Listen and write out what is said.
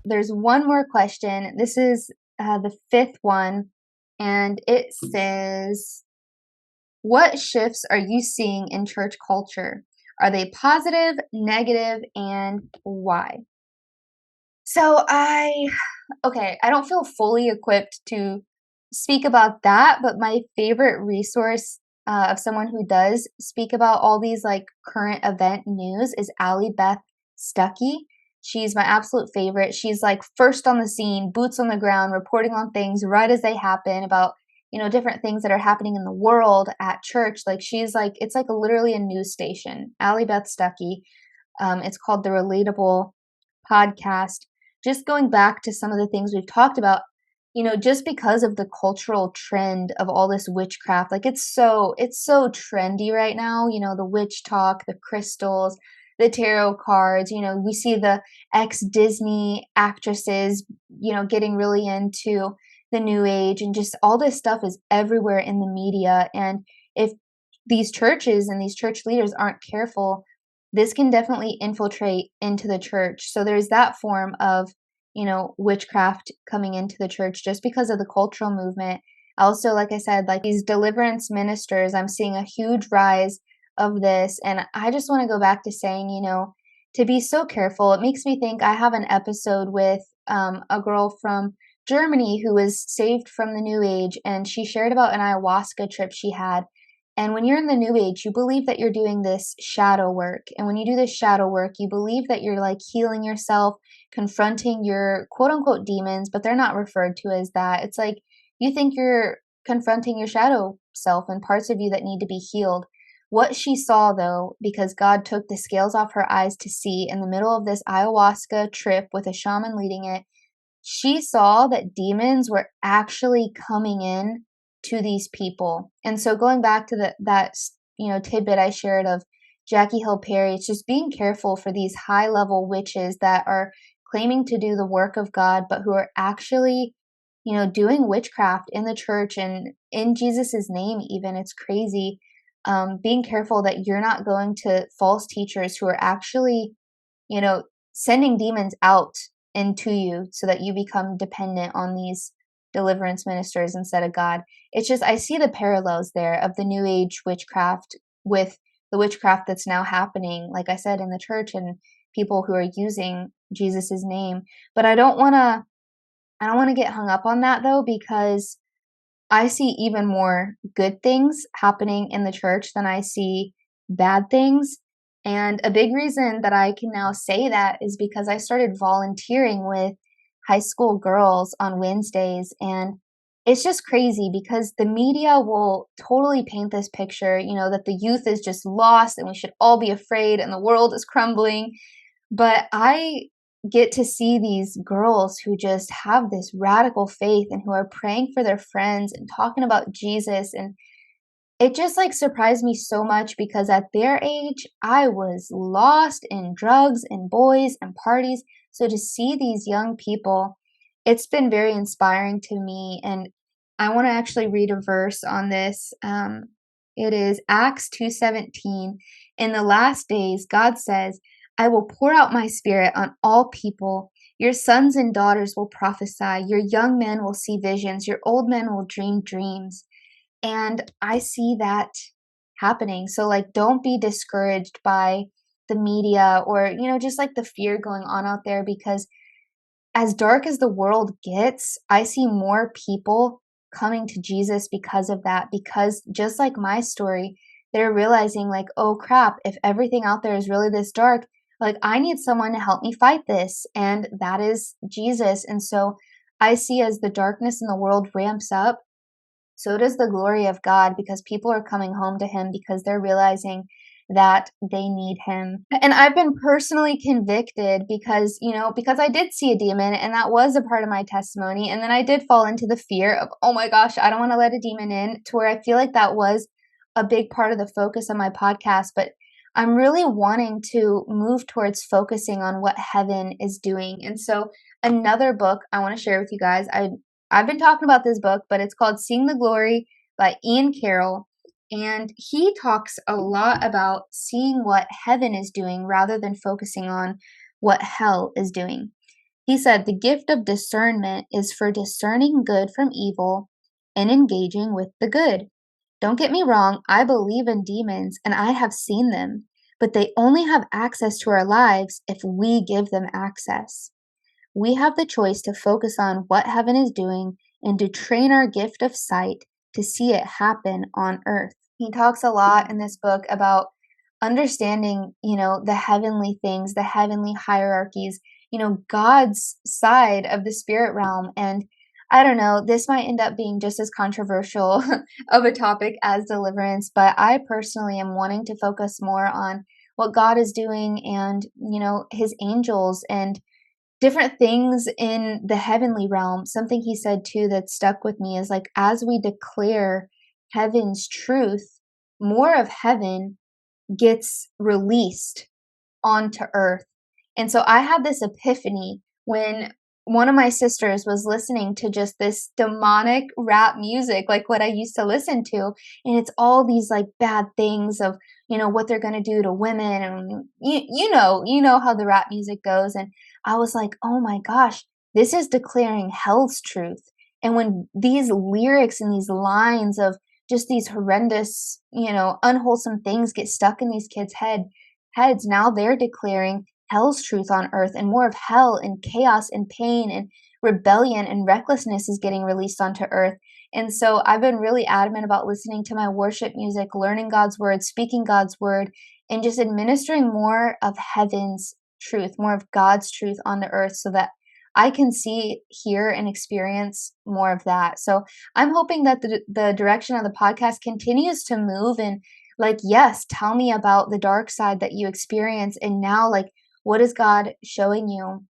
there's one more question. This is the fifth one, and it says, what shifts are you seeing in church culture? Are they positive, negative, and why? So I don't feel fully equipped to speak about that, but my favorite resource of someone who does speak about all these like current event news is Allie Beth Stuckey. She's my absolute favorite. She's like first on the scene, boots on the ground, reporting on things right as they happen about, different things that are happening in the world at church. Like she's like, it's like literally a news station. Allie Beth Stuckey. It's called The Relatable Podcast. Just going back to some of the things we've talked about, just because of the cultural trend of all this witchcraft, like it's so trendy right now, the witch talk, the crystals, the tarot cards, we see the ex-Disney actresses, getting really into the new age, and just all this stuff is everywhere in the media. And if these churches and these church leaders aren't careful, this can definitely infiltrate into the church. So there's that form of, witchcraft coming into the church just because of the cultural movement. Also, like I said, like these deliverance ministers, I'm seeing a huge rise of this. And I just want to go back to saying, to be so careful. It makes me think I have an episode with a girl from Germany who was saved from the New Age, and she shared about an ayahuasca trip she had. And when you're in the New Age, you believe that you're doing this shadow work. And when you do this shadow work, you believe that you're like healing yourself, confronting your quote unquote demons, but they're not referred to as that. It's like you think you're confronting your shadow self and parts of you that need to be healed. What she saw, though, because God took the scales off her eyes to see in the middle of this ayahuasca trip with a shaman leading it, she saw that demons were actually coming in to these people. And so going back to that tidbit I shared of Jackie Hill Perry, it's just being careful for these high level witches that are claiming to do the work of God, but who are actually, doing witchcraft in the church and in Jesus's name even. It's crazy. Being careful that you're not going to false teachers who are actually, sending demons out into you so that you become dependent on these deliverance ministers instead of God. It's just, I see the parallels there of the New Age witchcraft with the witchcraft that's now happening, like I said, in the church and people who are using Jesus's name. But I don't want to get hung up on that though, because I see even more good things happening in the church than I see bad things. And a big reason that I can now say that is because I started volunteering with high school girls on Wednesdays. And it's just crazy because the media will totally paint this picture, that the youth is just lost and we should all be afraid and the world is crumbling. But I get to see these girls who just have this radical faith and who are praying for their friends and talking about Jesus. And it just like surprised me so much because at their age, I was lost in drugs and boys and parties. So to see these young people, it's been very inspiring to me. And I want to actually read a verse on this. It is Acts 2:17. In the last days, God says, I will pour out my spirit on all people. Your sons and daughters will prophesy. Your young men will see visions. Your old men will dream dreams. And I see that happening. So like, don't be discouraged by the media or, just like the fear going on out there, because as dark as the world gets, I see more people coming to Jesus because of that, because just like my story, they're realizing like, oh crap, if everything out there is really this dark, like I need someone to help me fight this. And that is Jesus. And so I see as the darkness in the world ramps up, so does the glory of God, because people are coming home to him because they're realizing that they need him. And I've been personally convicted because I did see a demon, and that was a part of my testimony. And then I did fall into the fear of, oh my gosh, I don't want to let a demon in, to where I feel like that was a big part of the focus of my podcast. But I'm really wanting to move towards focusing on what heaven is doing. And so another book I want to share with you guys, I've been talking about this book, but it's called Seeing the Glory by Ian Carroll. And he talks a lot about seeing what heaven is doing rather than focusing on what hell is doing. He said, the gift of discernment is for discerning good from evil and engaging with the good. Don't get me wrong, I believe in demons and I have seen them, but they only have access to our lives if we give them access. We have the choice to focus on what heaven is doing and to train our gift of sight to see it happen on earth. He talks a lot in this book about understanding, the heavenly things, the heavenly hierarchies, God's side of the spirit realm. And I don't know, this might end up being just as controversial of a topic as deliverance, but I personally am wanting to focus more on what God is doing and, his angels and different things in the heavenly realm. Something he said too that stuck with me is like, as we declare heaven's truth, more of heaven gets released onto earth. And so I had this epiphany when one of my sisters was listening to just this demonic rap music, like what I used to listen to. And it's all these like bad things of, what they're going to do to women. And you know how the rap music goes. And I was like, oh my gosh, this is declaring hell's truth. And when these lyrics and these lines of just these horrendous, unwholesome things get stuck in these kids' heads, now they're declaring hell's truth on earth, and more of hell and chaos and pain and rebellion and recklessness is getting released onto earth. And so I've been really adamant about listening to my worship music, learning God's word, speaking God's word, and just administering more of heaven's truth, more of God's truth on the earth so that I can see, hear, and experience more of that. So I'm hoping that the direction of the podcast continues to move and like, yes, tell me about the dark side that you experience. And now, like, what is God showing you?